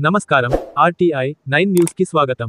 నమస్కారం RTI 9 news కి స్వాగతం.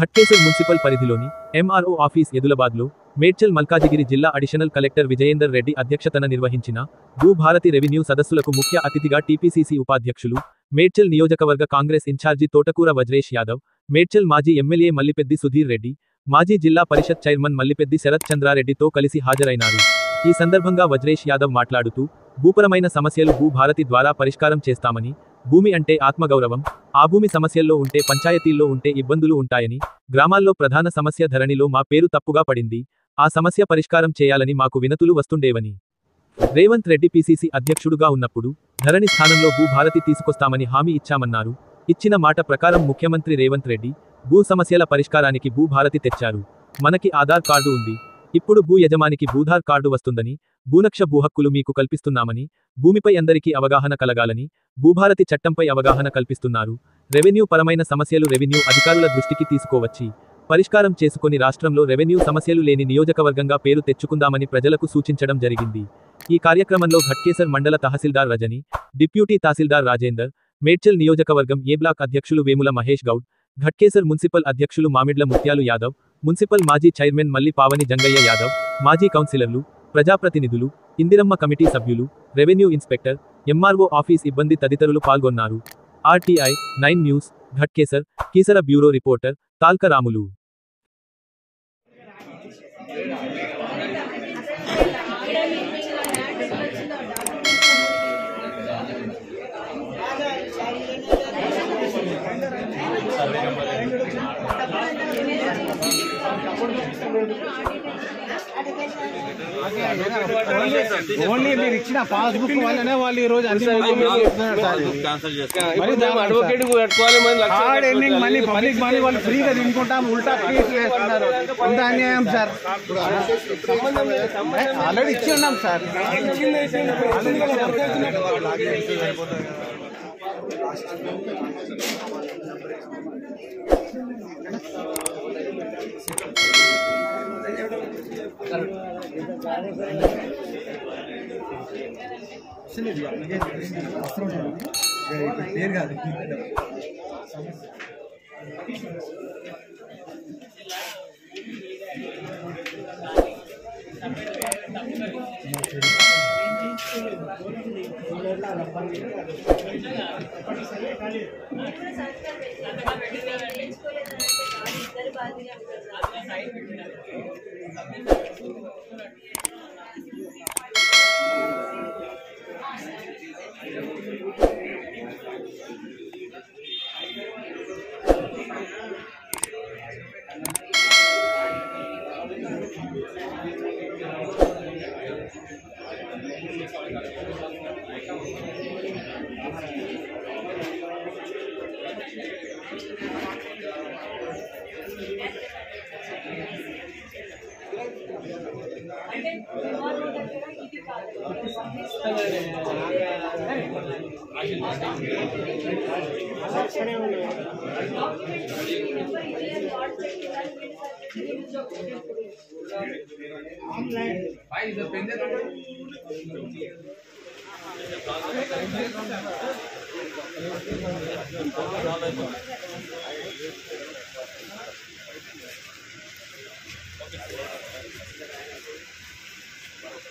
ఘట్కేసర్ మున్సిపల్ పరిధిలోని ఎంఆర్ఓ ఆఫీస్ ఎదులబాద్లో మేడ్చల్ మల్కాజిగిరి జిల్లా అడిషనల్ కలెక్టర్ విజయేందర్ రెడ్డి అధ్యక్షతన నిర్వహించిన భూభారతి రెవెన్యూ సదస్సులకు ముఖ్య అతిథిగా టీపీసీసీ ఉపాధ్యక్షులు, మేడ్చల్ నియోజకవర్గ కాంగ్రెస్ ఇన్ఛార్జి తోటకూర వజ్రేష్ యాదవ్, మేడ్చల్ మాజీ ఎమ్మెల్యే మల్లిపెద్ది సుధీర్ రెడ్డి, మాజీ జిల్లా పరిషత్ చైర్మన్ మల్లిపెద్ది శరత్ చంద్రారెడ్డితో కలిసి హాజరైనారు. ఈ సందర్భంగా వజ్రేష్ యాదవ్ మాట్లాడుతూ, భూపరమైన సమస్యలు భూభారతి ద్వారా పరిష్కారం చేస్తామని, భూమి అంటే ఆత్మగౌరవం, ఆ భూమి సమస్యల్లో ఉంటే పంచాయతీల్లో ఉంటే ఇబ్బందులు ఉంటాయని, గ్రామాల్లో ప్రధాన సమస్య ధరణిలో మా పేరు తప్పుగా పడింది, ఆ సమస్య పరిష్కారం చేయాలని మాకు వినతులు వస్తుండేవని. రేవంత్ రెడ్డి పీసీసీ అధ్యక్షుడుగా ఉన్నప్పుడు ధరణి స్థానంలో భూభారతి తీసుకొస్తామని హామీ ఇచ్చామన్నారు. ఇచ్చిన మాట ప్రకారం ముఖ్యమంత్రి రేవంత్ రెడ్డి భూ సమస్యల పరిష్కారానికి భూభారతి తెచ్చారు. మనకి ఆధార్ కార్డు ఉంది, ఇప్పుడు భూ యజమానికి భూధార్ కార్డు వస్తుందని, భూనక్ష భూహక్కులు మీకు కల్పిస్తున్నామని, భూమిపై అందరికీ అవగాహన కలగాలని భూభారతి చట్టంపై అవగాహన కల్పిస్తున్నారు. రెవెన్యూ పరమైన సమస్యలు రెవెన్యూ అధికారుల దృష్టికి తీసుకువచ్చి పరిష్కారం చేసుకొని రాష్ట్రంలో రెవెన్యూ సమస్యలు లేని నియోజకవర్గంగా పేరు తెచ్చుకుందామని ప్రజలకు సూచించడం జరిగింది. ఈ కార్యక్రమంలో ఘట్కేసర్ మండల తహసీల్దార్ రజని, డిప్యూటీ తహసీల్దార్ రాజేందర్, మేడ్చల్ నియోజకవర్గం ఏ బ్లాక్ అధ్యక్షులు వేముల మహేష్ గౌడ్, ఘట్కేసర్ మున్సిపల్ అధ్యక్షులు మామిడ్ల ముత్యాలు యాదవ్, మున్సిపల్ మాజీ చైర్మన్ మల్లి పావని జంగయ్య యాదవ్, మాజీ కౌన్సిలర్లు, ప్రజాప్రతినిధులు, ఇందిరమ్మ కమిటీ సభ్యులు, రెవెన్యూ ఇన్స్పెక్టర్, ఎంఆర్ఓ ఆఫీస్ ఇబ్బంది తదితరులు పాల్గొన్నారు. RTI 9 news, Ghatkesar, Keesara bureau reporter Talka Ramulu. Only మీరు ఇచ్చిన పాస్బుక్ వల్లనే వాళ్ళు ఈ రోజు మళ్ళీ పబ్లిక్ మనీ వాళ్ళు ఫ్రీగా తినుకుంటాం, ఉల్టా కేసులు వేస్తున్నారు. ఎంత అన్యాయం సార్. ఆల్రెడీ ఇచ్చి ఉన్నాం సార్.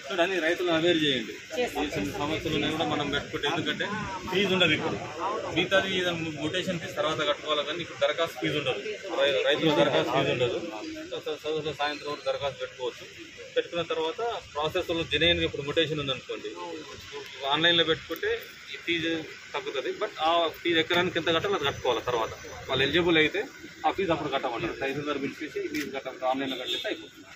చూడండి, రైతులను అవేర్ చేయండి. సమస్యలు కూడా మనం పెట్టుకుంటే, ఎందుకంటే ఫీజు ఉండదు. ఇప్పుడు మిగతాది మొటేషన్ ఫీజు తర్వాత కట్టుకోవాలి, కానీ ఇప్పుడు దరఖాస్తు ఫీజు ఉండదు. రైతుల దరఖాస్తు ఫీజు ఉండదు. సాయంత్రం వరకు దరఖాస్తు పెట్టుకోవచ్చు. పెట్టుకున్న తర్వాత ప్రాసెస్లో జెన్యూన్గా ఇప్పుడు మొటేషన్ ఉందనుకోండి, ఆన్లైన్లో పెట్టుకుంటే ఈ ఫీజు తగ్గుతుంది. బట్ ఆ ఫీజు ఎకరానికి ఎంత కట్టాలో అది కట్టుకోవాలి. తర్వాత వాళ్ళు ఎలిజిబుల్ అయితే ఆ ఫీజు అప్పుడు కట్టమంటారు. తహసీల్దార్ పిలిచేసి ఈ ఫీజు కట్టాలి, ఆన్లైన్లో కట్టేస్తే అయిపోతుంది.